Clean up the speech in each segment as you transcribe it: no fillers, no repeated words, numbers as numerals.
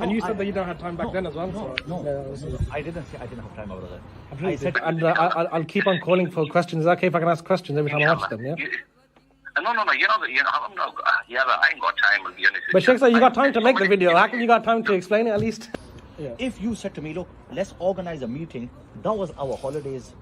And you said that you don't have time back then as well. No, I didn't say I didn't have time, brother. I said, and I'll keep on calling for questions. Is that okay if I can ask questions every time I watch them? Yeah. No. I'm not. Yeah, I ain't got time. To be honest. But Sheikh sir, you got time to make the video. How come you got time to explain it at least? Yeah. If you said to me, look, let's organize a meeting, that was our holidays.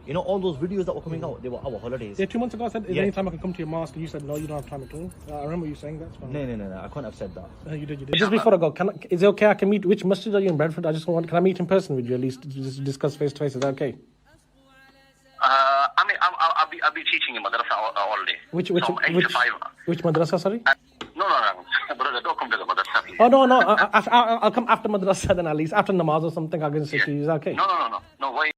You know, all those videos that were coming out, they were our holidays. Yeah, 2 months ago I said, is there any time I can come to your mosque? And you said, no, you don't have time at all. I remember you saying that. No, I couldn't have said that. You did. Just before I go, is it okay I can meet, which masjid are you in Bradford? Can I meet in person with you at least to just discuss face to face? Is that okay? I'll be teaching in madrasa all day. Which madrasa, sorry? No, brother, don't come to the madrasa, please. Oh, no, I'll come after madrasa then at least, after namaz or something, I'll get to you. Is that okay? No, why?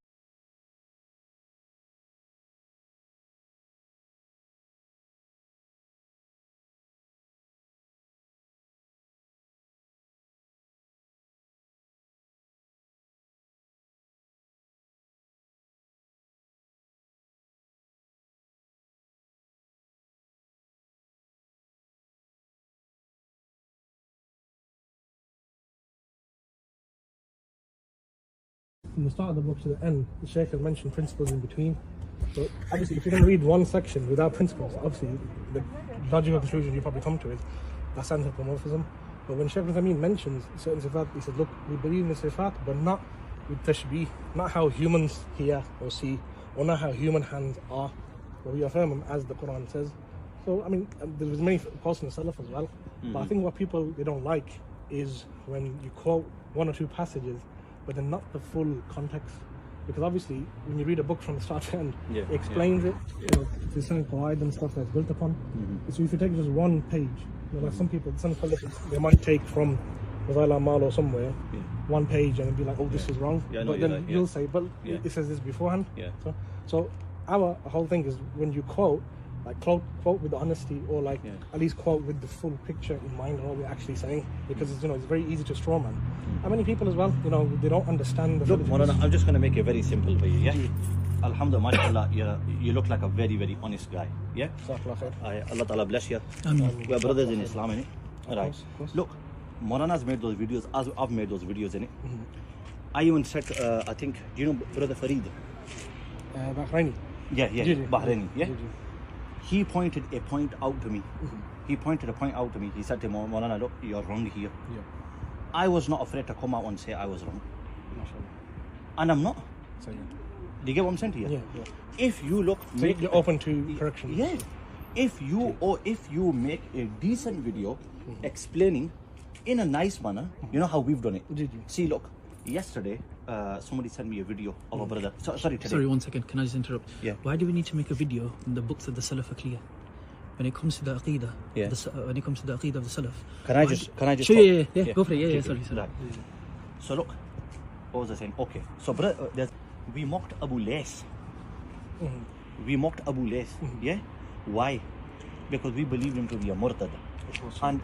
From the start of the book to the end, the Shaykh has mentioned principles in between. So obviously, if you're going to read one section without principles, obviously the logical conclusion you probably come to is that's anthropomorphism. But when Shaykh Al-Amin mentions certain sifat, he says, look, we believe in the sifat, but not with tashbih, not how humans hear or see, or not how human hands are, but we affirm them as the Quran says. So, I mean, there's many quotes in the Salaf as well, but I think what people, they don't like is when you quote one or two passages but then not the full context, because obviously when you read a book from the start to end, it explains it. You know, there's some qawaid and stuff that's built upon. So if you take just one page, you know, like some scholars, they might take from Wazail Amal or somewhere, one page and be like, oh, this is wrong. But then you'll say, but it says this beforehand. So our whole thing is when you quote, like quote with the honesty, or like at least quote with the full picture in mind of what we're actually saying, because it's, you know, it's very easy to straw man. How many people as well, you know, they don't understand the. Look, Maulana, I'm just going to make it very simple for you. Yeah. Alhamdulillah, mashallah, you look like a very, very honest guy. Yeah. Allah Ta'ala bless you. We're brothers in Islam, innit? Right. Look, Maulana's made those videos, as I've made those videos, innit? I even said, I think, do you know Brother Fareed? Bahraini. Yeah, Bahraini. Yeah. He pointed a point out to me. He said to me, Maulana, look, you're wrong here. I was not afraid to come out and say I was wrong. And I'm not. Do you get what I'm saying to you? Yeah. If you look... So you're open to correction. Yeah. If you make a decent video explaining in a nice manner, you know how we've done it. See, look, yesterday, somebody sent me a video of a brother. Sorry, today. Sorry, 1 second. Can I just interrupt? Yeah. Why do we need to make a video when the books of the Salaf are clear? When it comes to the Aqidah, when it comes to the Aqidah of the Salaf. Can I just Sure, yeah. Go for it. Yeah, sorry. Right. So look, what was I saying? Okay. So we mocked Abu Lays. Yeah? Why? Because we believed him to be a murtad. And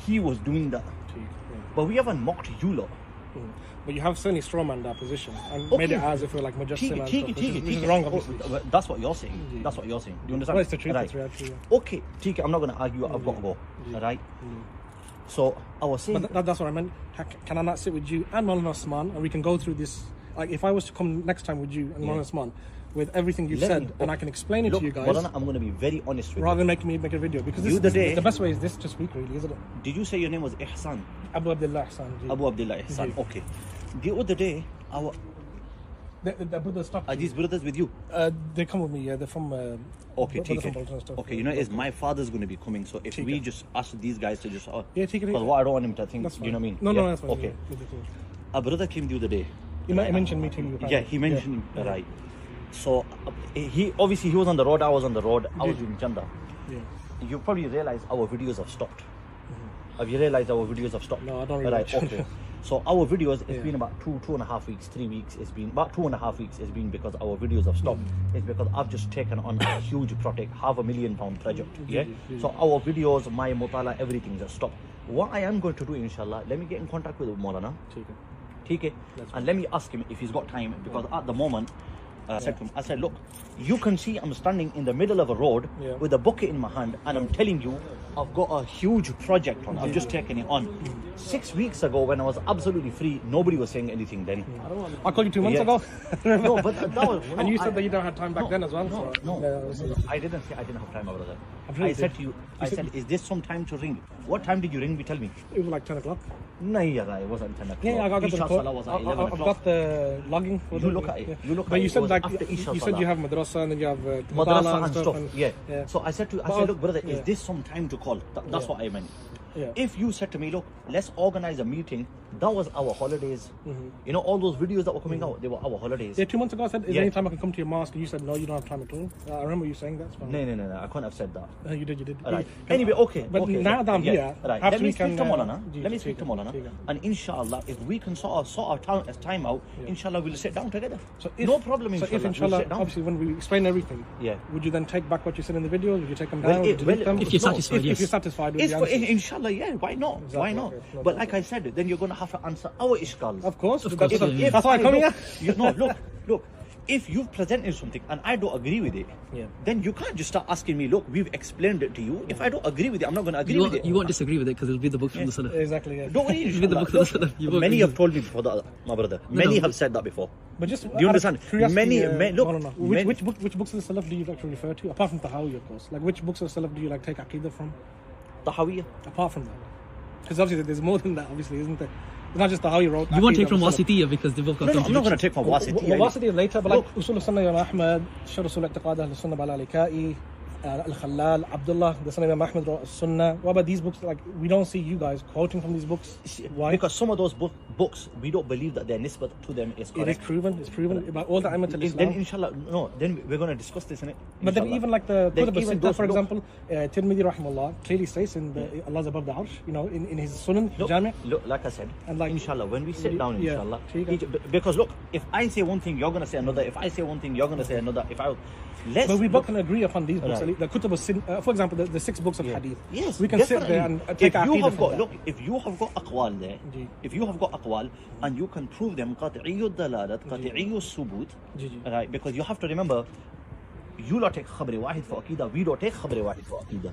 he was doing that. But we haven't mocked you lot. But you have certainly strawman that position and made it as if we're like Mujassim and stuff, which is wrong, obviously. That's what you're saying. That's what you're saying. Do you understand? Well, it's the truth. Right. It's reality. Okay, I'm not going to argue. I've got to go. Right? So I was saying... But that's what I meant. Can I not sit with you and Maulana Osman and we can go through this? Like, if I was to come next time with you and Maulana Osman, with everything you've said, and I can explain it to you guys. Maulana, I'm going to be very honest with you. Rather than making me make a video, because the best way is this to speak, really, isn't it? Did you say your name was Ihsan? Abu Abdullah Ihsan. Abu Abdullah Ihsan. Okay. The other day, the brothers stopped. Are these brothers with you? They come with me. Yeah, they're from. Okay, okay. You know, my father's going to be coming, so if we just ask these guys to just. Because what I don't want him to think. Do you know what I mean? No, that's fine. Okay. A brother came the other day. He mentioned me to you. Yeah, he mentioned right. So he was on the road. I was on the road. I was doing Chanda. Yeah. You probably realize our videos have stopped. Have you realized our videos have stopped? No, I don't realize. Right. Okay. So our videos, it's been about 2.5 weeks, 3 weeks. It's been about 2.5 weeks. It's been because our videos have stopped. It's because I've just taken on a huge project, £500,000 project. Yeah. So our videos, my mutala, everything just stopped. What I am going to do, inshallah, let me get in contact with Maulana. Okay. And let me ask him if he's got time, because at the moment, I said, look, you can see I'm standing in the middle of a road with a bucket in my hand, and I'm telling you, I've got a huge project on. I've just taken it on. 6 weeks ago when I was absolutely free, nobody was saying anything then. I called you 2 months Yeah. ago. No, but that was... And you said I- that you don't have time back then as well. No, so, no. yeah, I didn't say I didn't have time, my brother. I'm sure I you said did. to you, I said, is this some time to ring? What time did you ring me? Tell me. it was like 10 o'clock. No, yeah, it wasn't 10 o'clock. Yeah, I got the Isha report. Salah was at 11 I've o'clock. got the logging. For You the, look at it. yeah. You look at But it. you It said was like after Isha you said Salah. you have madrasa and then you have Madrasa and stuff. Yeah. yeah. So I said to, I But said, look, brother, yeah. is this some time to call? That's Yeah. what I meant. Yeah. If you said to me, look, let's organize a meeting, that was our holidays. You know, all those videos that were coming out, they were our holidays. Yeah, 2 months ago I said, is Yeah. there any time I can come to your mosque? And you said, no, you don't have time at all. I remember you saying that. No, I couldn't have said that. You did. Right. Yeah. Anyway, okay. But okay, now that I'm here, right. perhaps Let me we speak can, to Maulana. Ji, Let me ठीक speak to है, Maulana. ठीक है. And inshallah, if we can sort our time out, inshallah, we'll sit down together. So if, No problem, so inshallah. if we'll inshallah, sit down. obviously when we explain everything, Yeah. would you then take back what you said in the video? Would you take them Well, down? it- Would you well, delete them? if you're satisfied, If yes. you're satisfied with It's the for, answers. inshallah, yeah. Why not? Exactly, Why not? okay, no But like I said, then you're going to have to answer our ishkals. Of course. Of course, That's, yeah. that's why I'm coming here. No, look. If you've presented something and I don't agree with it, Yeah. then you can't just start asking me, look, we've explained it to you. If I don't agree with it, I'm not going to agree You with won't, it. you won't disagree with it because it'll be the book from the Salaf. Exactly, yeah. Don't worry, Read the book of the inshallah. Salaf. You won't Many agree have with told me before that, my brother. No, Many no. have said that before. But just Do you understand? Curiosity, Look, no. many- Which books of the Salaf do you actually refer to? Apart from Tahawi, of course. Like which books of the Salaf do you like take Aqidah from? Tahawiyah. Apart from that. Because obviously there's more than that, obviously, isn't there? It's not just Tahawi wrote. You won't take Aqidah from of the Salaf. Wasitiyah because they both got No, I'm not going to contradictions. take from Wasiti. Wasiti is later, but Look. like Usul al-Sunnah Imam Ahmad, Sharh Usul I'tiqad Ahl-Sunnah by Al-Alikai, Al-Khalal, Abdullah, the son of Imam Ahmad wrote Sunnah. What about these books? Like, we don't see you guys quoting from these books. Why? Because some of those books, we don't believe that their nisbat to them is It is correct. proven. It's proven by all the Imams of Then Islam. inshallah, no, then we're going to discuss this, innit? But then Inshallah. even like the Then Kutub even al-Sittah, those for books- example, Tirmidhi rahimahullah clearly states in the Allah's above the arsh, you know, in his Sunan, Look, Jami'. look, like I said, And like- inshallah, when we sit down, Yeah, inshallah, ठीक because look, if I say one thing, you're going to say another. If I say one thing, you're going to say another. Let's But we look- both can agree upon these books. Right. The Kutub al-Sin, for example, the 6 books of Yeah. Hadith. Yes, we can definitely. sit there and take if you Aqidah have from got that. look, if you have got aqwal there, Ji. if you have got aqwal and you can prove them qat'iyyu dalalat, qat'iyyu subut, Ji, ji. right? Because you have to remember, you lot take khabr wahid for aqidah, we don't take khabr wahid for aqidah.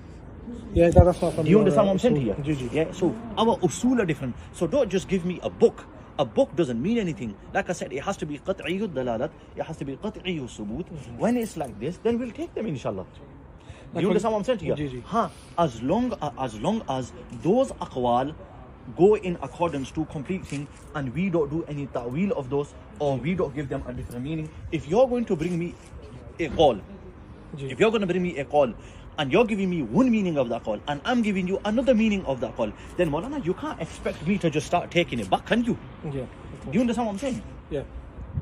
Yeah, that's not from Do you understand what I'm saying to you? Ji, ji. Yeah. So our usul are different. So don't just give me a book. A book doesn't mean anything. Like I said, it has to be qat'iyyu dalalat, it has to be qat'iyyu subut. When it's like this, then we'll take them, inshallah. Do you understand what I'm saying to you? Ji, ji. As long as those aqwal go in accordance to complete thing and we don't do any ta'wil of those or we don't give them a different meaning. If you're going to bring me a call, Ji. if you're going to bring me a call and you're giving me one meaning of that call and I'm giving you another meaning of that call, then Maulana, you can't expect me to just start taking it back, can you? Yeah. Do you understand what I'm saying? Yeah.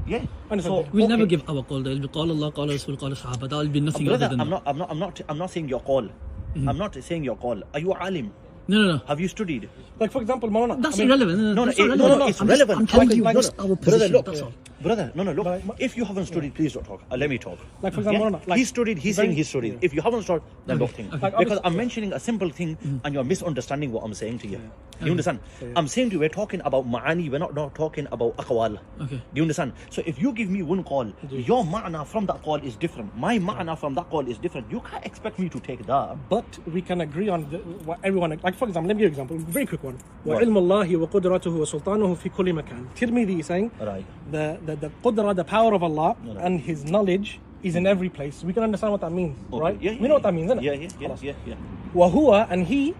Yeah. Understand. We'll okay. never give our call. It'll be Qala Allah, Qala Rasul, Qala Sahaba. That'll be nothing Brother, other than I'm not saying your call. I'm not saying your call. Are you alim? No. Have you studied? Like, for example, Maulana. That's I mean, irrelevant. No, That's no, not no, relevant. it's I'm just- relevant. I'm telling you Like, what's our Brother, position. look. That's all. Brother, no, look. But- If you haven't studied, please don't talk. Let me talk. Like, for example, Yeah? Maulana, like, He studied, he's very- saying he studied. yeah. If you haven't studied, then don't think. Like, Because obviously- I'm mentioning a simple thing and you're misunderstanding what I'm saying to you. You understand? I'm saying to you, we're talking about ma'ani, we're not talking about aqwal. Okay. Do you understand? So if you give me one call, your ma'na from that call is different. My ma'na from that call is different. You can't expect me to take that. But we can agree on what everyone, like, for example, let me give you an example, very quick one. Right. وَعِلْمُ اللَّهِ وَقُدْرَتُهُ وَسُلْطَانُهُ فِي كُلِّ مَكَانٍ. Tirmidhi is saying Right. the qudra, the power of Allah Right. and His knowledge is in every place. We can understand what that means, Okay. right? Yeah, We know what that means, isn't Yeah, it? yeah. وهو, and He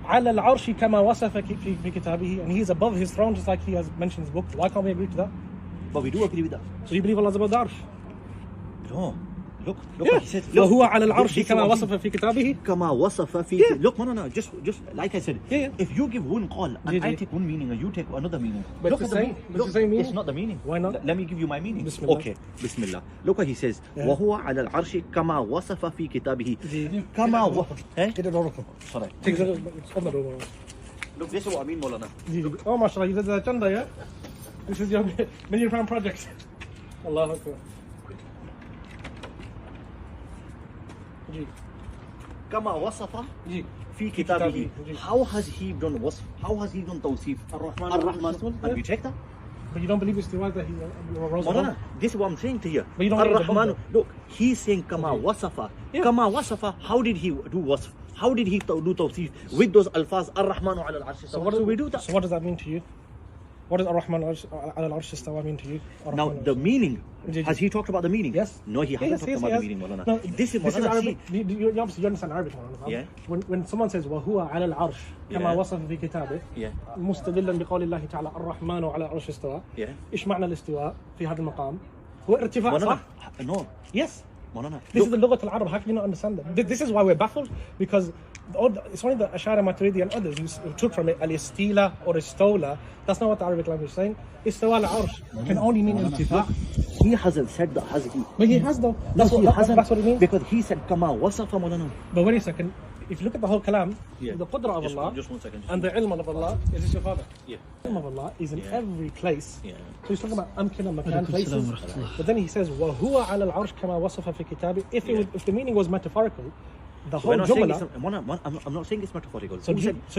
على العرش كما وصف في كتابه, and He is above His throne just like He has mentioned in His book. Why can't we agree to that? But we do agree with that. So you believe Allah is above the arsh? No. Look Yeah. what he said. Look, وهو على العرش this is كما what he- وصف في كتابه. كما وصف في Yeah. Look, no, just like I said, Yeah. if you give one call and Yeah, I yeah. take one meaning and you take another meaning, But look it's at the the same- meaning. it's Look, the same meaning. It's not the meaning. Why not? Let me give you my meaning. Bismillah. Okay, Bismillah. Look what he says. Yeah. وهو على العرش كما وصف في كتابه. جي. كما Eh? Get it over. Sorry. Take it, open the door. Look, this is what I mean, Maulana. Oh, mashallah, you did the agenda, yeah? This is your £1,000,000 project. Allah Akbar. Ji. كما وصف Ji. في كتابه. كتابه. How has he done وصف? How has he done توصيف? الرحمن. And we check that? But you don't believe it's the word that he rose Maulana, above? this is what I'm saying to you. But you don't know it's above Ar-Rahman, that. look, he's saying Kama Wasafa. Yeah. Kama Wasafa, how did he do Wasf? How did he do tawseef with those alfaz? Ar-Rahmanu ala al-arsh istawa. So we do that. So what does that mean to you? What does Ar-Rahman ala al-arsh istawa mean to you? Now the meaning. Has he talked about the meaning? Yes. No, he hasn't talked about the meaning, Maulana. No, this is Arabic. You understand Arabic, Maulana. Yeah. When someone says وَهُوَ عَلَى الْعَرْشِ كما وصف في كتابه مستدلا بقول الله تعالى الرحمن على العرش استوى. إيش معنى الاستواء في هذا المقام؟ هو ارتفاع صح؟ No. Yes. Maulana. This is the Lughat al-Arab. How can you not understand that? This is why we're baffled, because it's only the Ash'ari, Maturidi and others who took from it al-istila or istola. That's not what the Arabic language is saying. Istawa al-arsh can only mean irtifa. He hasn't said that, has he? But he has though. That's That's what it means. Because he said kama wasafa, Maulana. But wait a second. If you look at the whole kalam, the qudra of Allah just 1 second. and the ilm of Allah, is this your father? Yeah. The ilm of Allah is in every place. Yeah. So he's talking about amkina, makan, places. But then he says, وَهُوَ عَلَى الْعَرْشِ كَمَا وَصَفَ فِي كِتَابِ. If the meaning was metaphorical, the whole jumla... I'm not saying it's metaphorical. So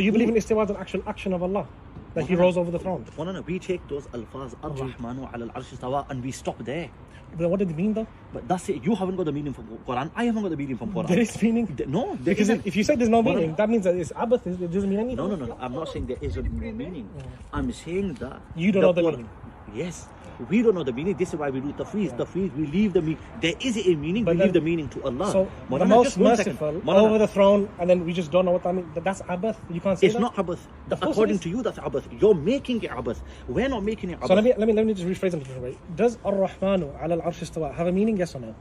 you believe in istiwa as an actual action of Allah? That he rose over the throne? No. We take those alfaz, Ar-Rahmanu ala al-arsh istawa, and we stop there. But what did it mean though? But that's it. You haven't got the meaning from Quran. I haven't got the meaning from Quran. There is meaning. No, there because isn't. If you say there's no meaning, that means that it's abath. It doesn't mean anything. No. I'm not saying there isn't no meaning. I'm saying that you don't know the meaning. Yes. We don't know the meaning. This is why we do tafweez. Tafweez, we leave the meaning. There is a meaning, but we leave the meaning to Allah. So the most merciful over the throne, and then we just don't know what that means. That's abath. You can't say it's not abath. According to you, that's abath. You're making it abath. We're not making it abath. So let me just rephrase it a different way. Does Ar-Rahmanu ala al-arsh istawa have a meaning? Yes or no?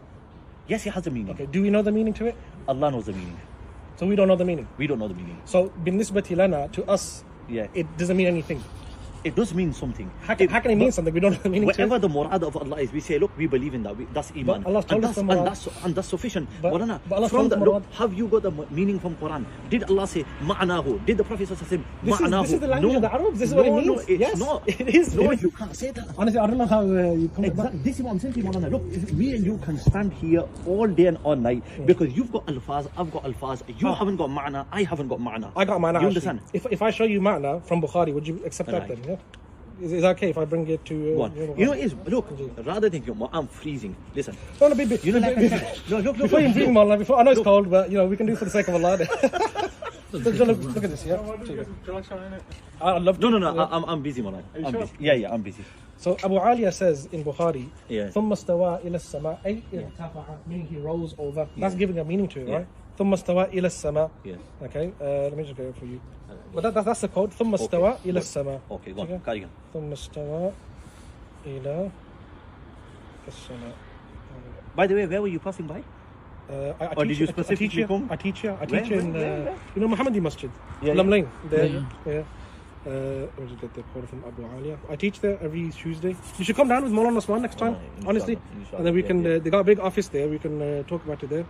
Yes, it has a meaning. Okay. Do we know the meaning to it? Allah knows the meaning. So we don't know the meaning. We don't know the meaning. So binisbati lana, to us, it doesn't mean anything. It does mean something. How can it mean something? We don't know the meaning. Whatever the murad of Allah is, we say, look, we believe in that. That's iman. Allah told us and that's sufficient. But Allah have you got the meaning from Quran? Did Allah say ma'anahu? Did the Prophet say ma'anahu? This is the language of the Arabs. This is what it means. No, it's not. It is. No, you can't say that. Honestly, I don't know how you come to that. This is what I'm saying to you, Maulana. Look, me and you can stand here all day and all night because you've got alfaz, I've got alfaz. You haven't got ma'na, I haven't got ma'na. I got ma'na. You understand? If I show you ma'na from Bukhari, would you accept that then? Yeah? Is it okay if I bring it to you know, it's look, rather than I'm freezing. Listen. No, look. Before you bring Maulana, before I know it's cold, but we can do it for the sake of Allah. Look at this, yeah. I'd love to. No. I'm busy, Maulana. I'm busy. Yeah, I'm busy. So Abu Aliya says in Bukhari, ثم استوى إلى السماء أي ارتفع, meaning he rose over. That's giving a meaning to it, right? ثم استوى إلى السماء. Okay, let me just go for you. But that's the code. ثم استوى إلى السماء. Okay, go on. Carry on. ثم استوى إلى السماء. By the way, where were you passing by? Or did you specifically come? I teach in Muhammadi Masjid, Lam Lane. There. Where did you get the quote from Abu Aliya? I teach there every Tuesday. You should come down with Maulana Osman next time, honestly. And then we can, they got a big office there, we can talk about it there.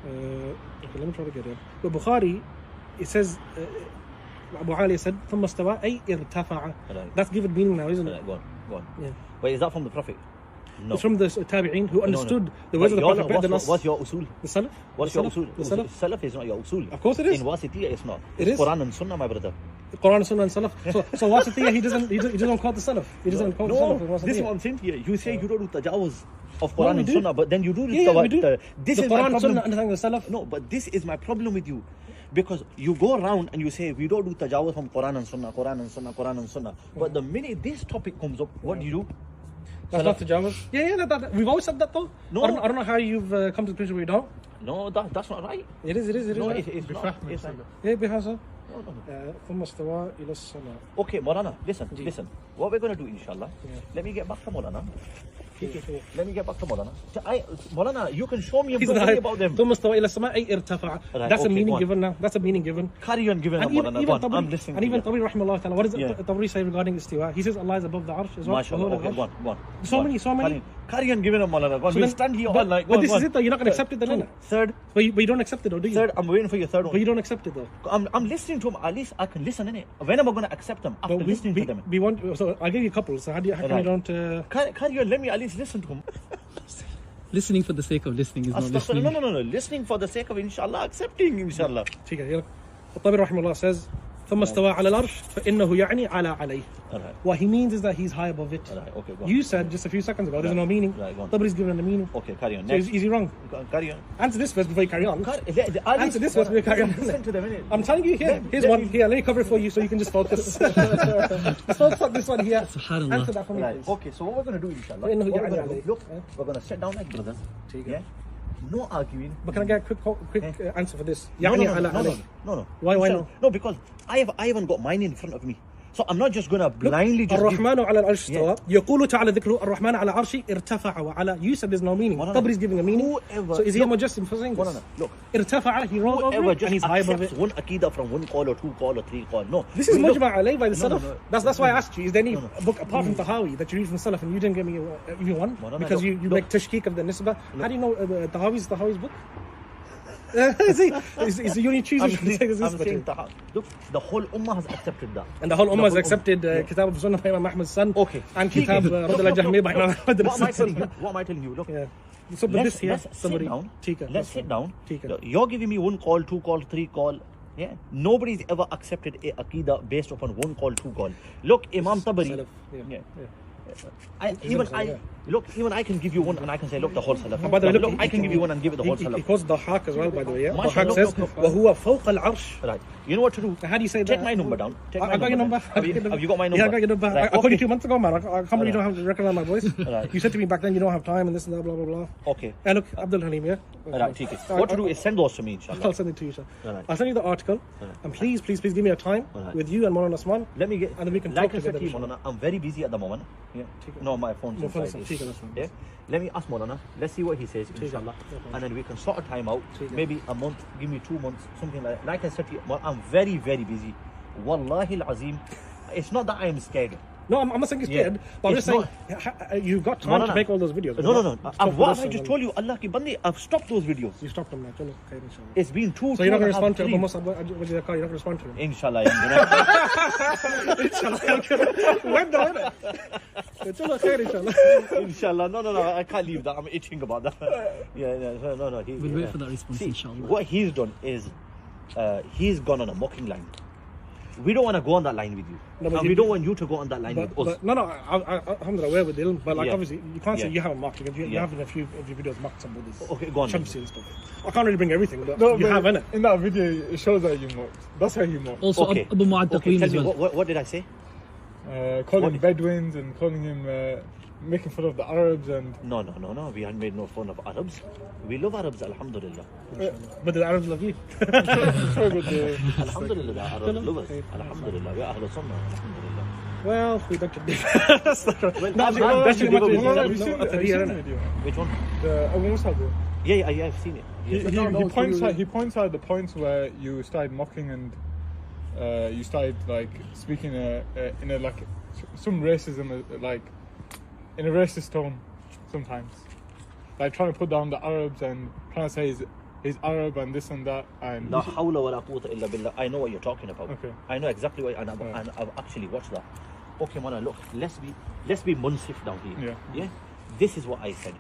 Okay, let me try to get it. But Bukhari, it says, Abu Aliya said, ثم استوى أي ارتفع. That's given meaning now, isn't it? Go on. Yeah. Wait, is that from the Prophet? No. It's from the Tabi'een who understood the words of the Prophet better than us. What's your usul? The Salaf? What's your usul? The Salaf? Salaf is not your usul. Of course it is. In Wasitiyya it's not. It it's is. Quran and Sunnah, my brother. Quran, Sunnah and Salaf. So Wasitiyya, he doesn't quote the Salaf. He doesn't quote the Salaf. No, this is what I'm saying here. You say you don't do tajawuz of Quran and do. Sunnah, but then you do we do. This the is Quran, my problem. Sunnah, understanding the Salaf. No, but this is my problem with you. Because you go around and you say we don't do tajawuz from Quran and Sunnah, Quran and Sunnah, Quran and Sunnah. But the minute this topic comes up, what do you do? That's not tajawuz. Yeah, we've always said that though. No. I don't know how you've come to the conclusion where you don't. No, that's not right. It is. No, right. it's not. Yeah, بهذا. No. ثم استوى إلى السماء. Okay, Maulana, listen. What we're going to do, inshallah, let me get back to Maulana. Let me get back to Maulana. Maulana, you can show me a book about them. ثم استوى إلى السماء أي ارتفع. That's a meaning given now. That's a meaning given. Carry on giving up, Maulana. I'm listening. And even Tabari rahimahullah ta'ala, what does Tabari say regarding istiwa? He says Allah is above the arsh as well. MashaAllah. Okay, go on. So many. Carry on giving up, Maulana. We'll stand here all night. But this is it though. You're not going to accept it then. Third. But you don't accept it though, do you? Third, I'm waiting for your third one. But you don't accept it though. I'm listening to them. At least I can listen, innit? When am I going to accept them? After listening to them. We want. So I'll give you a couple. So how come you don't? Carry on. Let me at least listen to them. Listening for the sake of listening is not listening. No. Listening for the sake of inshallah, accepting inshallah. Tabari rahimahullah says, ثم استوى على العرش فإنه يعني على عليه. Alright. What he means is that he's high above it. Alright, okay, go on. You said just a few seconds ago there's no meaning. Right, go on. Nobody's given it a meaning. Okay, carry on. So Next. is he wrong? Carry on. Answer this first before you carry on. Answer this first before you carry on. Listen to the minute. I'm telling you here. Here's one. Here, let me cover it for you so you can just focus. Just focus on this one here. Subhanallah. Answer that for me, Right. please. Okay, so what we're going to do, inshallah, فإنه what we're يعني going to عليه. do, look, we're going to sit down like brothers. Yeah? No arguing. But can I get a quick answer for this? No, يعني no, على no, no, عليه. no. Why So- no? No, because I haven't got mine in front of me. So I'm not just going to blindly just give... الرحمن على العرش استوى يقول تعالى ذكره الرحمن على عرشي ارتفع وعلى. You said there's no meaning. Nobody's giving a meaning. Whoever- So is he a mujasim for saying this? Look. ارتفع, he rose over Whoever it and he's just high above accepts it. one aqidah from one call or two call or three call, no. This is Look, mujma alayh by the No, no, Salaf. no. That's why I asked you, is there any book apart from Tahawi that you read from Salaf and you didn't give me even one? No, no, Because look, you look. make tashkik of the nisbah. How do you know Tahawi's book? Is the only choosing I'm to take this saying, nisbah to? look, the whole ummah has accepted that. And the whole ummah has whole accepted Kitab al-Sunnah by Imam Ahmad's son. Okay. And Kitab Look, Radd al-Jahmiyyah by Imam Ahmad. What am I telling you? What am I telling you? Look, Yeah. So, but this here, let's somebody. sit down. Tika, Let's that's sit fine. down. Tika. Look, you're giving me one call, two call, three call. Yeah. Nobody's ever accepted a aqidah based upon one call, two call. Look, Imam Tabari. Salaf. Yeah. Even I can give you one and I can say, look, the whole salaf. By the way, Look, I can give you one and give it the whole He salaf. quotes Dahak as well, by the way. Yeah? Mashallah, Dahak says, look. وَهُوَ فَوْقَ الْعَرْشِ. Right. You know what to do? How do you say Take that? my number down. Take I my got your number. Have you got my number? Yeah, I got your number. Right, I called you okay. 2 months ago, man. I can't believe you don't have to recognize my voice. Right. You said to me back then you don't have time and this and that, blah, blah, blah. Okay. Hey, look, Abdul Halim, yeah? Right, take it. What to do is send those to me, inshallah. I'll send it to you, sir. Right. I'll send you the article. Right. And please give me a time Right. with you and Maulana Osman. Let me get. And then we can like talk I said together, to you, Maulana, I'm very busy at the moment. Yeah. No, my phone's No, phone's inside. inside. That's fine. Yeah. Let me ask Maulana. Let's see what he says, inshallah. No problem. And then we can sort a time out. Take it. Maybe a month. Give me 2 months. Something like that. Like I said to you, I'm very, very busy. Wallahi al-azim. It's not that I am scared. No, I'm not saying it's Yeah. scared, but I'm It's just saying you've got time to make all those videos. No. Stop What with have I this just and- told you? Allah ki bandi, I've stopped those videos. You stopped them now. Chalo, khair, inshallah. It's been two. So you're not going to 2.5, respond to 3. Abu Musab? What did you call? You're not going to respond to him? Inshallah, I'm When though, innit? Chalo, khair, inshallah. gonna. Inshallah, no, I can't leave that. I'm itching about that. Yeah, no. We'll wait for that response, See, inshallah. what he's done is, he's gone on a mocking line. We don't want to go on that line with you, No, but and you- we don't want you to go on that line with us. But no, alhamdulillah, we're with ilm. But like, Yeah. obviously, you can't say Yeah. you haven't mocked. You Yeah. have in a few of your videos mocked some Buddhists. Okay, go on. Shamsi and stuff. I can't really bring everything, but No, you but have, innit? in that video, it shows that you mocked. That's how you mocked. Also, Okay. Abu Mu'ad Okay, Taqweem tell as me, well. what did I say? Calling What- Bedouins and calling him, making fun of the Arabs and. No. We haven't made no fun of Arabs. We love Arabs, alhamdulillah. But the Arabs love you. Sorry, but Alhamdulillah, the Arabs love us. Alhamdulillah, we're Ahlul Sunnah. Alhamdulillah. Well, we don't. Well, No, I'm that's very too much. good with No, that. have you seen That's a the year, innit? video? Which one? The Abu Musa bro. Yeah, I've seen it. He points out the points where you started mocking and you started like speaking in a like some racism like in a racist tone sometimes, like trying to put down the Arabs and trying to say he's Arab and this and that and La hawla wa la quwwata illa billah. I know what you're talking about. Okay. I know exactly what, and I've actually watched that. Okay, Mana, look, let's be munsif down here. Yeah. This is what I said.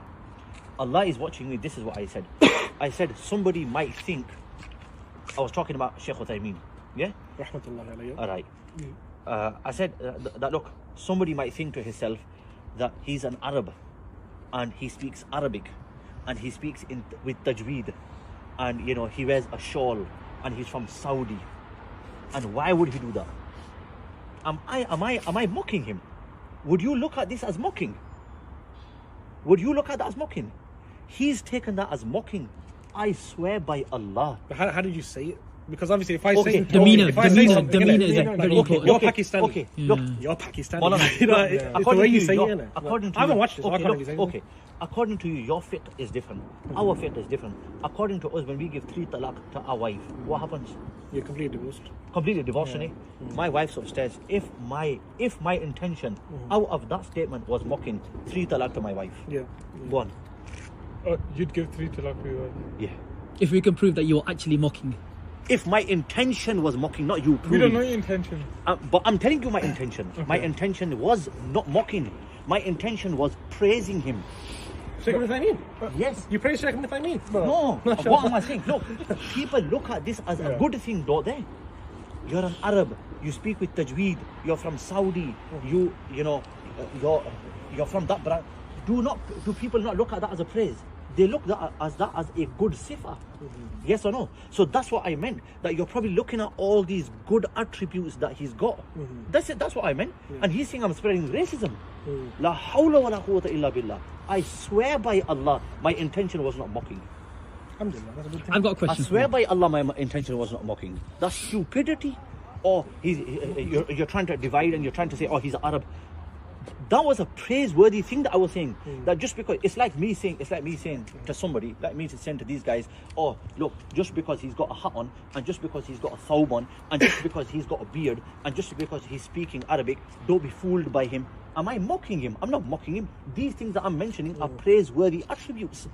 Allah is watching me. This is what I said. I said somebody might think. I was talking about Sheikh Uthaymeen. Yeah. Rahmatullah alayhi. All right. I said that look, somebody might think to himself that he's an Arab, and he speaks Arabic, and he speaks with tajweed, and he wears a shawl, and he's from Saudi, and why would he do that? Am I mocking him? Would you look at this as mocking? Would you look at that as mocking? He's taken that as mocking. I swear by Allah. But how did you say it? Because obviously, if I Okay. say Demeanor if I say something, is innit, very okay, important. you're Pakistani. Okay, look. You're Pakistani. Hold on. You know, it's the According way to you you, say it, your- innit? according to I haven't you- watched this. So I okay, can't look, really say okay. According to you, your fiqh is different. Our fiqh is different. According to us, when we give 3 talaq to our wife, what happens? You're completely divorced. Completely divorced, innit? My wife's upstairs. If my intention out of that statement was mocking 3 talaq to my wife, Yeah. go on. you'd give 3 talaq to your wife. Yeah. If we can prove that you're actually mocking. If my intention was mocking, not you We proving. don't know your intention. But I'm telling you my intention. My intention was not mocking. My intention was praising him. Sheikh Ibn Uthaymeen? Yes. You praise Sheikh Ibn Uthaymeen? No. What am I saying? Look, people look at this as a good thing, don't they? you're an Arab, you speak with tajweed, you're from Saudi, you know, you're from that brand. Do people not look at that as a praise? They look at that as a good sifa. Yes or no? So that's what I meant. That you're probably looking at all these good attributes that he's got. That's it. That's what I meant. And he's saying I'm spreading racism. La hawla wa la quwwata illa billah. I swear by Allah, my intention was not mocking. Alhamdulillah, that's a good thing. I've got a question. I swear by Allah, my intention was not mocking. That's stupidity. Or you're trying to divide and you're trying to say, oh, he's Arab. That was a praiseworthy thing that I was saying. That just because it's like me saying to somebody, like me saying to these guys, oh look, just because he's got a hat on, and just because he's got a thawb on, and just because he's got a beard, and just because he's speaking Arabic, don't be fooled by him. Am I mocking him? I'm not mocking him. These things that I'm mentioning are praiseworthy attributes.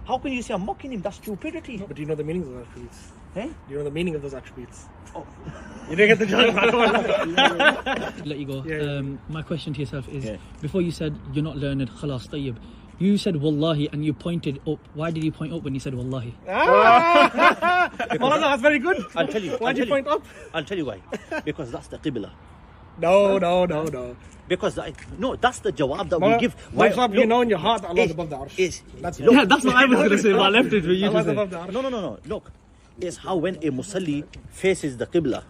How can you say I'm mocking him? That's stupidity. But do you know the meaning of those attributes? Eh? Do you know the meaning of those attributes? Oh. You didn't get the joke. Let you go. Yeah. My question to yourself is, before you said you're not learned, khalas, tayyib. You said wallahi and you pointed up. Why did you point up when you said wallahi? Maulana, that's very good. I'll tell you. Why did you point up? I'll tell you why. Because that's the qibla. No. Because that's the jawab that Maulana, we give. you know in your heart that Allah is above the arsh. That's what I was going to say, but I left it for you to Allah's say. above the arsh. No. Look, it's how when a musalli faces the qibla.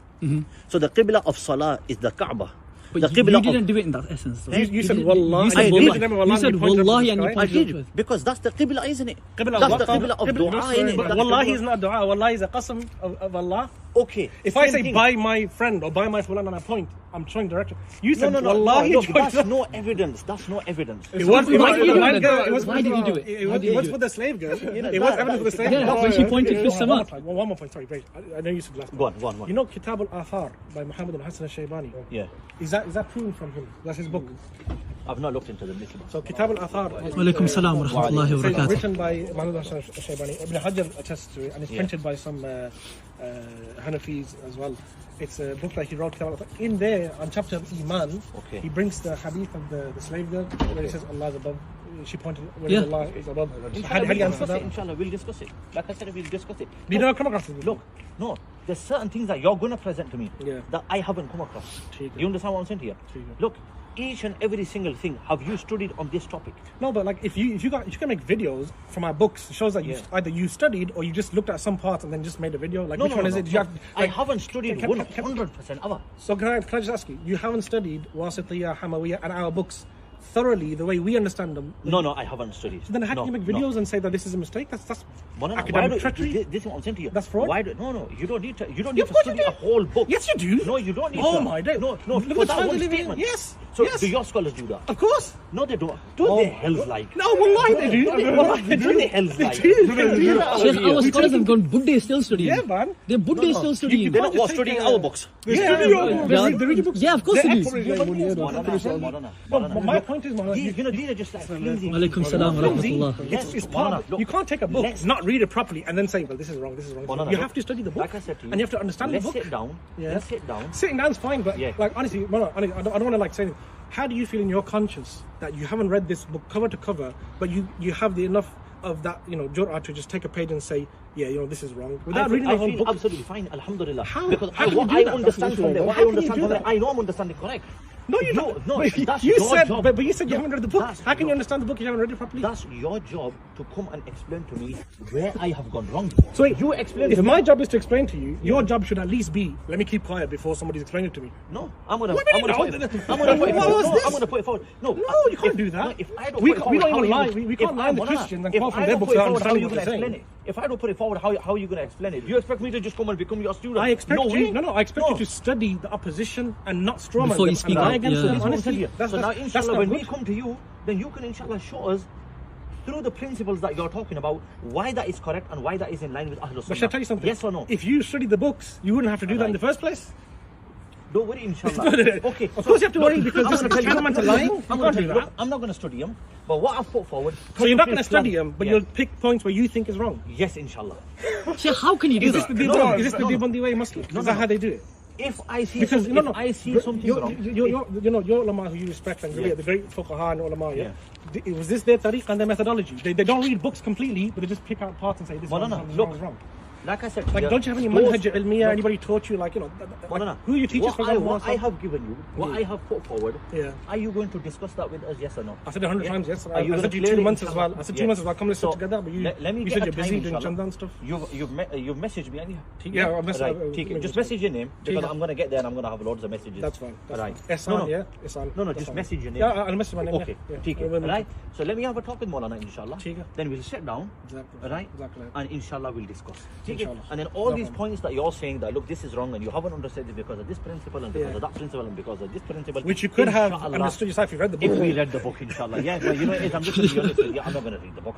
So the qibla of salah is the Kaaba. But The you qibla didn't of, do it in that essence. Though. You said wallah. You said I wallahi. did. You said wallahi and you I pointed up. did because that's the qibla, isn't it? Qibla That's of the what? qibla of Qibla, dua, no, isn't it? but That's wallahi the is not dua. Wallahi is a qasam of Allah. Okay. If I same say thing. by my friend or by my fulan and I point, I'm showing direction. You said No, wallahi. look, that's no evidence. That's no evidence. It was for Why the did you do blind it? girl. It was Why did you do it? It was for the slave girl. It was evidence for the slave girl. Yeah, when she pointed to Sama. One more point. Sorry, wait. I know you said last. Go on. You know Kitab al-Athar by Muhammad al-Hassan al-Shaybani? Yeah. Is that proven from him? That's his book. I've not looked into the list. So Kitab al-Athar. Walaikum salam wa rahmatullahi wa It's barakatuh. written by Muhammad al-Hassan al-Shaybani. Ibn Hajar attests to it, and it's printed by some Hanafis as well. It's a book that he wrote. In there, on chapter of Iman, he brings the hadith of the slave girl where he says Allah is above. She pointed where Allah is above. How do you answer that? Inshallah, we'll discuss it. Like I said, we'll discuss it. Do you not come across this? Look, no, there's certain things that you're going to present to me Yeah. that I haven't come across. ठीक है. You understand what I'm saying here? ठीक है. Look, each and every single thing, have you studied on this topic? No, but like if you can make videos from our books, it shows that either you studied or you just looked at some parts and then just made a video. Like which one is it? Do you have, I haven't studied can- 100% ever. So can I just ask you haven't studied Wasitiyya, Hamawiyya and our books thoroughly the way we understand them. No, I haven't studied. So then how can you make videos and say that this is a mistake? That's Why academic do- treachery. This is what I'm saying to you. That's fraud? Why no, you don't need to. You don't Yeah, need of to course you study a do. whole book. Yes, you do. No, you don't need Oh to. my day. No, Look for at the that times one we live in. statement. Yes. So yes. do your scholars do that? Of course. No, they don't. Do they hell's like? No, wallahi they do. Do they hell's like? Sheikh, our scholars have gone Buddha is still studying. Yeah, man. The Buddha is still studying. They're not just studying take, our books. Yeah, they read your books. Yeah, of course They're they do. experts. But my point is, Maulana, These are just like flimsy. Alaikum salam wa rahmatullah. it's part of, you can't take a book, not read it properly, and then say, well, this is wrong, this is wrong. You have to study the book, Like I said to you, and you have to understand the let's book. sit down. Yeah. Let's sit down. Sitting down's fine, but Yeah. like honestly, Maulana, I don't want to like say anything. How do you feel in your conscience that you haven't read this book cover to cover, but you have the enough of that, jur'ah to just take a page and say, yeah, this is wrong, without reading the I whole feel book? absolutely fine, alhamdulillah. How? Because How can what you do I that? understand from there, what I How can you understand do from there, that? I know I'm understanding correct. No, you don't. No, that's you your said, job. but you said you haven't read the book. That's How can you your- understand the book if you haven't read it properly? That's your job to come and explain to me where I have gone wrong. So wait, you explain. If to me. my job is to explain to you, your job should at least be, let me keep quiet before somebody's explaining it to me. No, I'm gonna. What do you I'm gonna mean, put no? it. I'm gonna put it What forward. was No, this? I'm gonna put it forward. No, You can't do that. No, if I don't We put it don't forward, even how lie. you- We if can't I- lie the Maulana, Christians and if quote from I their don't books put it without forward, how understanding you what they're gonna saying. explain it? If I don't put it forward, how are you going to explain it? You expect me to just come and become your student? I expect no you. way. No, I expect No. you to study the opposition and not strawman Before them you speak and lie out, against yeah. them. That's what I'm Honestly, telling you. that's So now, not inshallah, when we good. come to you, then you can inshallah show us through the principles that you're talking about why that is correct and why that is in line with Ahlul But Sunnah. shall I tell you something? Yes or no? If you study the books, you wouldn't have to do that in the first place. Don't worry, inshallah. Okay. Of course you have to worry because I'm this is gonna tell you- tantamount to lying. I'm You gonna can't tell do you, that. look, I'm not going to study them, but what I've put forward. So you're not going to study them, but Yeah. you'll pick points where you think is wrong. Yes, inshallah. Sheikh, how can you do Is this that? the Deobandi way Muslim? Is that how they do it? If I see Because some, if I see something wrong, your ulama who you respect and Yeah. the great fuqaha and ulama, was this their tariq and their methodology? They don't read books completely, but they just pick out parts and say this Maulana, one is look. wrong. like I said, Like, don't you have any manhaj ilmiya? Anybody taught you, like, you know, who are your teachers? What I have given you, what I have put forward, Yeah. Are you going to discuss that with us, yes or no? I said 100 times yes. Are you I gonna said you clear 2 it, months as well. inshallah? I said 2 months as well. Come, let's sit together. But you let me said get you're a busy time, doing inshallah. chanda and stuff. You've messaged me, Yeah, I'll message. right. Just message your name because I'm gonna get there and I'm gonna have loads of messages. That's fine. Right. Ehsan, yeah. Ehsan. No, That's just fine. message your name. Yeah, I'll message my name. Okay, Yeah. ठीक है, right? So let me have a talk with Maulana, inshallah. ठीक है. Then we'll sit down, Exactly. right? Exactly. And inshallah we'll discuss. ठीक है? Inshallah. And then all No these problem. points that you're saying that look, this is wrong and you haven't understood it because of this principle and because of that principle and because of this principle. Which you could have inshallah, understood yourself if you read the book. If we read the book, inshallah. Yeah, but you know, I'm just going to be honest with you. I'm not going to read the book.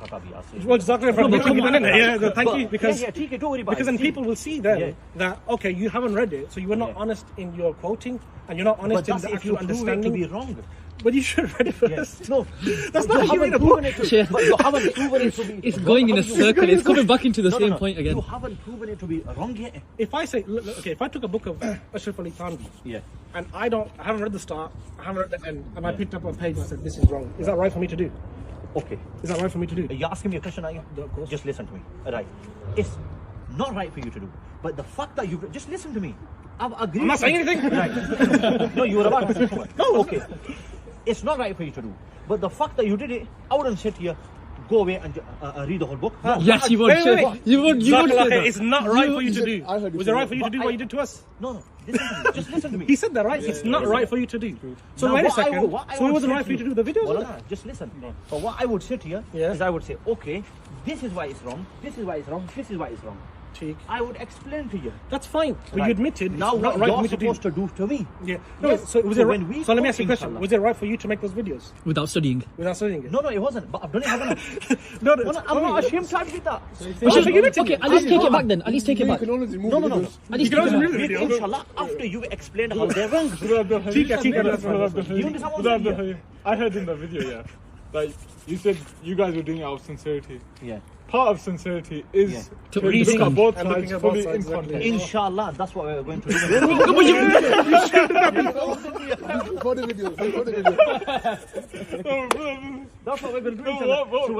Well, exactly. Yeah, thank you. Because yeah, ठीक है, don't worry about because it. then people will see then Yeah. that okay, you haven't read it, so you were not Yeah. honest in your quoting and you're not But honest in that's the if you actual prove it to understanding. be wrong. But you should have read it Yeah. first. No, That's you not how you read haven't a book. proven it to Sheikh. But you haven't proven it to be. It's going in a circle. It's coming back into the No, same point again. You haven't proven it to be wrong yet. If I say, look, okay, if I took a book of Ashraf Ali Thanvi Yeah. and I haven't read the start, I haven't read the end, and I picked up a page and I said this is wrong, is that right for me to do? Okay. Is that right for me to do? You're asking me a question, are you? No, of course. Just listen to me. Right. It's not right for you to do. But the fact that you just listen to me. I've agreed. I'm not saying anything. Right. No, you were about to say something. No, okay. It's not right for you to do. But the fact that you did it, I wouldn't say to you, go away and read the whole book. No, Yes, you would. Wait, wait, Sheikh. wait. You would. You would say Zakaria, that. it's not right for you He to said- do. I heard you Was say it right that. for you to do But what you did to us? No, listen to me. Just listen to me. He said that, right? It's not right for you to do. So Now, wait a what I second. would- what I So it would wasn't say right to for you to you- do the videos? Well, no, just listen. But what I would say to you Yeah. is I would say, okay, this is why it's wrong, this is why it's wrong, this is why it's wrong. Cheek. I would explain to you. That's fine. But Right. you admitted it's Now not what right for you're me to do. supposed to do to me. Yeah. No, Yes. so was So it when right? we So let me talk, ask you a question. inshallah. Was it right for you to make those videos Without studying. without studying it? No, it wasn't. But I've done it, haven't I? No, I'm not ashamed to admit that. Okay, at least take it back then. At least take it You back. can only remove No. videos. At least You take can it only back. remove the video. Inshallah, after you've explained how they're wrong. Cheek, that's fine. You understand what I'm saying? here? I heard in the video, yeah, like you said, you guys were doing it out of sincerity. Yeah. Part of sincerity is Yeah. To to read look at both and looking sides at both fully sides, in exactly. context. Inshallah, that's what we're going to do. Before the video. Before the video. That's what we're going to do, No, inshallah. what? So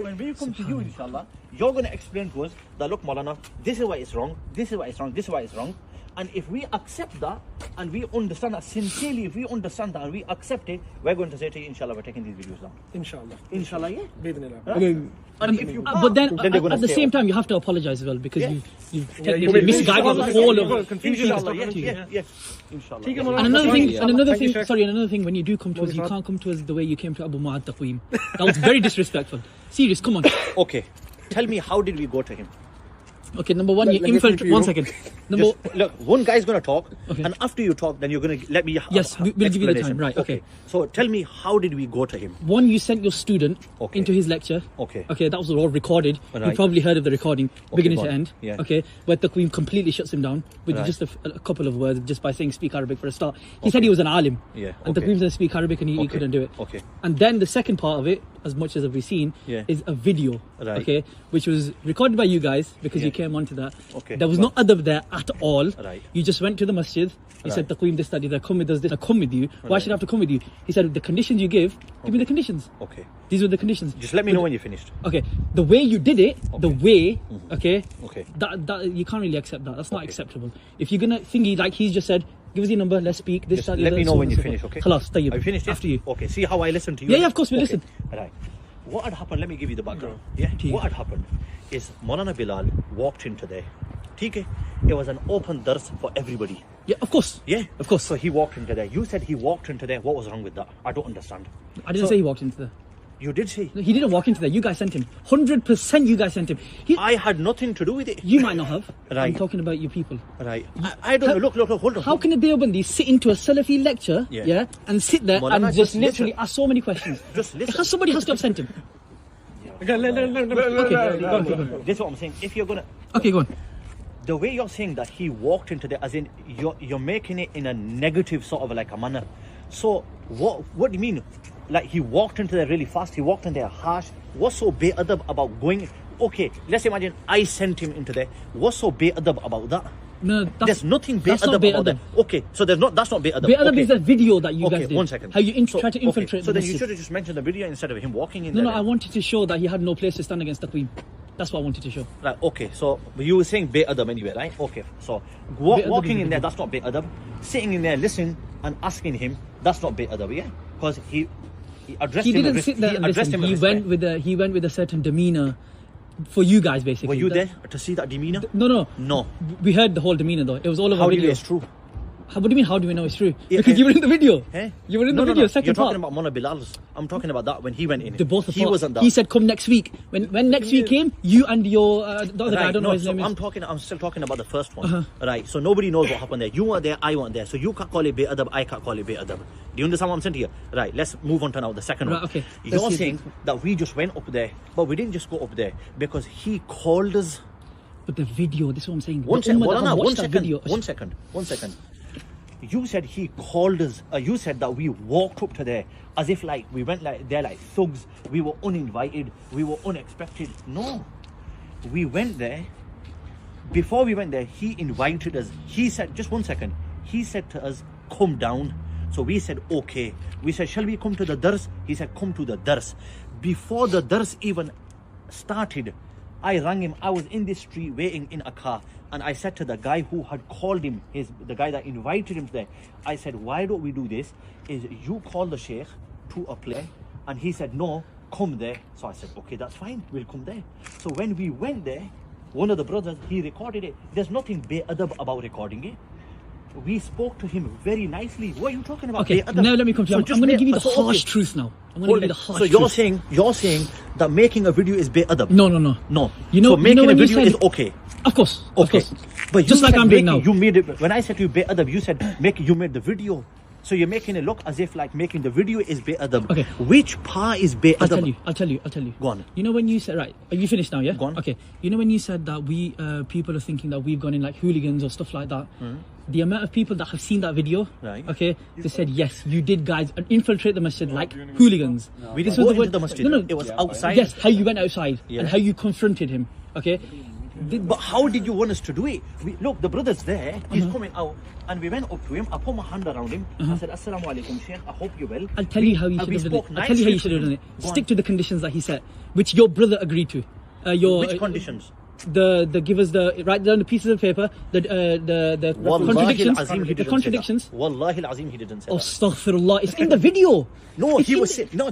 when we come to you, inshallah, you're going to explain to us that, look, Maulana, this is why it's wrong, this is why it's wrong, this is why it's wrong. And if we accept that, and we understand that sincerely, if we understand that and we accept it, we're going to say to you, inshallah, we're taking these videos down. Inshallah. Inshallah, yeah. Bidnillah. And then And if you But then, they're gonna at the say, same time, you have to apologize as well because Yeah. you've you technically made misguided the misguided whole the whole of. confusion. inshallah, Inshallah, yeah. Inshallah. Take yeah. him And That's another fine. thing, and another Thank you, thing. Sheikh. Sorry, and another thing. When you do come to us, you can't come to us the way you came to Abu Mu'ad Taqweem. That was very disrespectful. Serious, come on. Okay, tell me, how did we go to him? Okay, number one, you Let me infiltrate. finish 1 you. second. Number. Just, look, one guy's going to talk, Okay. and after you talk, then you're going to let me. Yes, we'll give you the explanation. time, right, okay. So tell me, how did we go to him? One, you sent your student Okay. into his lecture. Okay. Okay, that was all recorded. You Right. probably heard of the recording, beginning go to on. end. Yeah. Okay, where the Queen completely shuts him down with Right. just a couple of words, just by saying speak Arabic for a start. He said he was an alim. Yeah, And the okay. Queen said speak Arabic and he Okay. couldn't do it. Okay. And then the second part of it, as much as we've seen, Yeah. is a video. Right. Okay, which was recorded by you guys because you Yeah. came onto that. Okay. There was no adab there at all. Right. You just went to the masjid. You said, Right. Taqweem this, that, come with us, this. I come with you. Why should I have to come with you? He said, the conditions you give me the conditions. Okay. These were the conditions. Just let me know when you're finished. Okay, the way you did it, the way, okay, Okay. that you can't really accept that. That's not Okay. acceptable. If you're gonna thingy like he's just said, give us your number, let's speak. This, Just that, the let other, me know so when on you and so finish, forth. okay? Khalas, tayyib. Have you finished? After you. Okay. See how I listen to you? Yeah, yeah, of course we listen. Right. What had happened? Let me give you the background. Yeah. ठीक What had happened is Maulana Bilal walked into there. Okay. It was an open dars for everybody. Yeah, of course. Yeah. Of course. So he walked into there. You said he walked into there. What was wrong with that? I don't understand. I didn't say he walked into there. You did say. He didn't walk into there. You guys sent him. 100% you guys sent him. I had nothing to do with it. You might not have. I'm Right. talking about you people. Right. I don't know. Look, hold on. How can a Deobandi sit into a Salafi lecture, Yeah. and sit there Maulana, and just just literally listen. ask so many questions? Just listen. Because somebody has to have sent him. Okay, This is what I'm saying. If you're gonna, Okay, go on. the way you're saying that he walked into there, as in you're making it in a negative sort of like a manner. So what do you mean? Like he walked into there really fast. He walked in there harsh. What's so be'adab about going? Okay, let's imagine I sent him into there. What's so be'adab about that? No, There's nothing that's not be'adab about that. be'adab. Okay, so that's not be'adab. Be'adab okay. is the video that you Okay, guys did. 1 second. How you So- try to infiltrate So the then you masjid. should have just mentioned the video instead of him walking in No, there. no, I wanted to show that he had no place to stand against the Queen. That's what I wanted to show. Right, okay, so you were saying Bay Adab anyway, right? Okay, so walking in there, that's not Bay Adab. Sitting in there, listening and asking him, that's not Bay Adab, yeah? Because he addressed He him. didn't sit there and listen. He went with a certain demeanor for you guys, basically. Were you there to see that demeanor? No. We heard the whole demeanor though. It was all over How do video. you know it's true? What do you mean, how do we know it's true? Because you were in the video. Eh? You were in the video, second You're part. talking about Mona Bilal's. I'm talking about that when he went in. The both of He wasn't there. He said, come next week. When next week came, you and your the other guy, I don't know his name. I'm still talking about the first one. Right, so nobody knows what happened there. You weren't there, I weren't there. So you can't call it Bay Adab, I can't call it Bay Adab. Do you understand what I'm saying to you? Right, let's move on to now the second one. Okay. You're saying that we just went up there, but we didn't just go up there because he called us. But the video, this is what I'm saying. One second. You said he called us. You said that we walked up to there as if like we went like there like thugs. We were uninvited. We were unexpected. No, we went there. Before we went there, he invited us. He said, just 1 second. He said to us, "Come down." So we said, "Okay." We said, "Shall we come to the dars?" He said, "Come to the dars." Before the dars even started, I rang him. I was in the street waiting in a car. And I said to the guy who had called him, the guy that invited him there, I said, why don't we do this? Is you call the sheikh to a place? And he said, no, come there. So I said, okay, that's fine. We'll come there. So when we went there, one of the brothers, he recorded it. There's nothing Bay Adab about recording it. We spoke to him very nicely. What are you talking about? Okay, now let me come to you. I'm going to give you the harsh truth now. I'm going to give you the harsh truth. So you're saying that making a video is Bay Adab? No. You know, so making a video is okay. Of course. But just like I'm doing now. You made it. When I said to you Bay Adab, you said you made the video. So you're making it look as if like making the video is Bay Adab. Okay. Which part is Bay Adab? I'll tell you. Go on. You know when you said, right, are you finished now, yeah? Go on. Okay. You know when you said that we, people are thinking that we've gone in like hooligans or stuff like that? The amount of people that have seen that video, right? Okay, they said, yes, you did guys infiltrate the masjid like hooligans. We didn't go into the masjid. No, it was outside. Yes, how you went outside and how you confronted him, okay? But how did you want us to do it? Look, the brother's there. He's coming out, and we went up to him. I put my hand around him. I said, "Assalamu alaikum, Sheikh. I hope you're well." I'll tell you how you should have done it. Stick to the conditions that he set, which your brother agreed to. Which conditions? Give us the write down the pieces of paper. The contradictions. Wallahi al-Azim, he didn't say that. Astaghfirullah. It's in the video. No, he was saying no.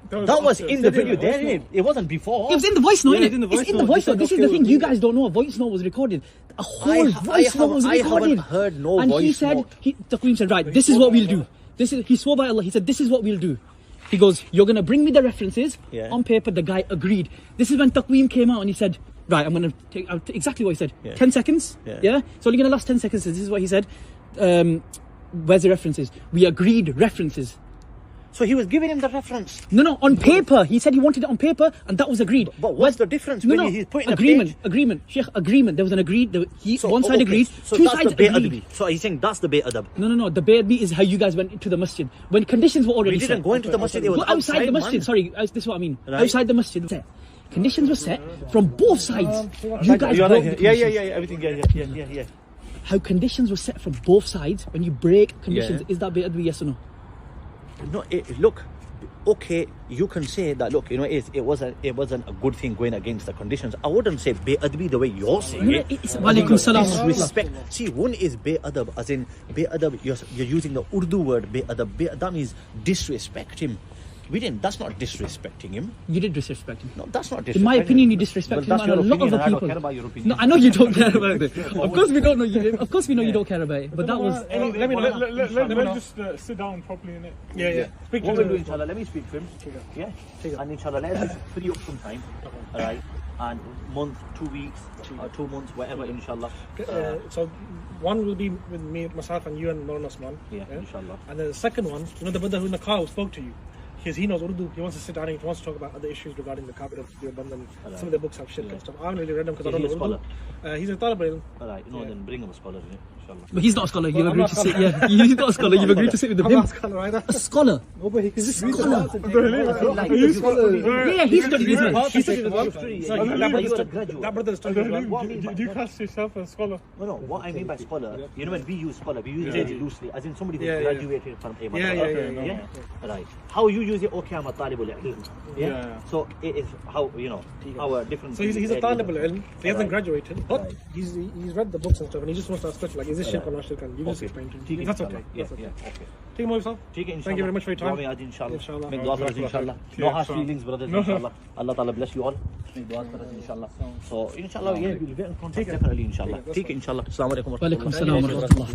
That was in the video. There, it wasn't before. It was in the voice note. It's in the voice note. This is the thing. You guys don't know. A voice note was recorded. A whole voice note was recorded. I haven't heard no and voice note. Taqweem said, right, this is what we'll do. He swore by Allah. He said, this is what we'll do. He goes, you're going to bring me the references on paper. The guy agreed. This is when Taqweem came out and he said, right, I'm going to take out exactly what he said. 10 seconds. Yeah. So only going to last 10 seconds. This is what he said. Where's the references? We agreed references. So he was giving him the reference. No, on paper. He said he wanted it on paper, and that was agreed. But what's the difference when he's putting agreement? Sheikh, agreement. There was an agreed. One side agreed, so two sides agreed. So he's saying that's the Bay Adab. No. The Bay Adab is how you guys went into the masjid when conditions were already set. We didn't go into the masjid. It was outside the masjid. Sorry, this is what I mean. Right. Outside the masjid. Conditions were set from both sides. You guys broke the conditions. Yeah. Everything. Yeah. How conditions were set from both sides. When you break conditions, is that Bay Adab? Yes or no? No. Look. Okay, you can say that. Look, it wasn't a good thing going against the conditions. I wouldn't say Bay Adab the way you're saying it. Walaikum salam. Disrespect. See, one is Bay Adab, as in Bay Adab. You're using the Urdu word Bay Adab. That means disrespect him. We didn't. That's not disrespecting him. You did disrespect him. No, that's not disrespecting him. In my opinion, you disrespect him and a lot of other people. I don't care about your opinion. No, I know you don't care about it. Of course we don't know you. Of course we know you don't care about it. But that was. Let's just sit down properly in it. Yeah. What we'll do, inshallah, let me speak to him. Yeah. And inshallah, let's free up some time. All right. And month, 2 weeks, 2 months, whatever, inshallah. So one will be with me, myself, and you and Maulana Osman. Yeah, inshallah. And then the second one, the brother who in the car who spoke to you. Because he knows Urdu, he wants to sit down and he wants to talk about other issues regarding the carpet of the abandoned. Some of the books have shirk and stuff. I haven't really read them because I don't know Urdu. He's a talib ilm. Alright, then bring him a scholar, inshallah. But he's not a scholar. You've agreed to sit. Yeah, he's not a scholar. You've agreed to sit with him. I'm not a scholar either. A scholar. No, but he can just read Yeah, he studied as well. He studied as well. That brother studied as well. Do you class yourself as a scholar? No. What I mean by scholar, when we use it loosely, as in somebody who graduated from a madrasa. Yeah. Right. How are you using you say, okay, I'm a talibul ilm. Yeah. So it is how, you know, our different. So he's a talib al-ilm. He hasn't Right. graduated, but Right. he's read the books and stuff, and he just wants to ask questions like, is this shirk or not shirk? And you just explain to him. That's okay. Yeah, That's okay. yeah, okay. Take him away, sir. Thank you Thank you very much for your time. Inshallah. Inshallah. Make dua for us, inshallah. No harsh feelings, brothers, inshallah. Allah Ta'ala bless you all. Make dua for us, inshallah. So, inshallah, yeah, we'll get in contact separately, inshallah. Take it, inshallah. Assalamu alaikum. Wa alaikum salam wa rahmatullah.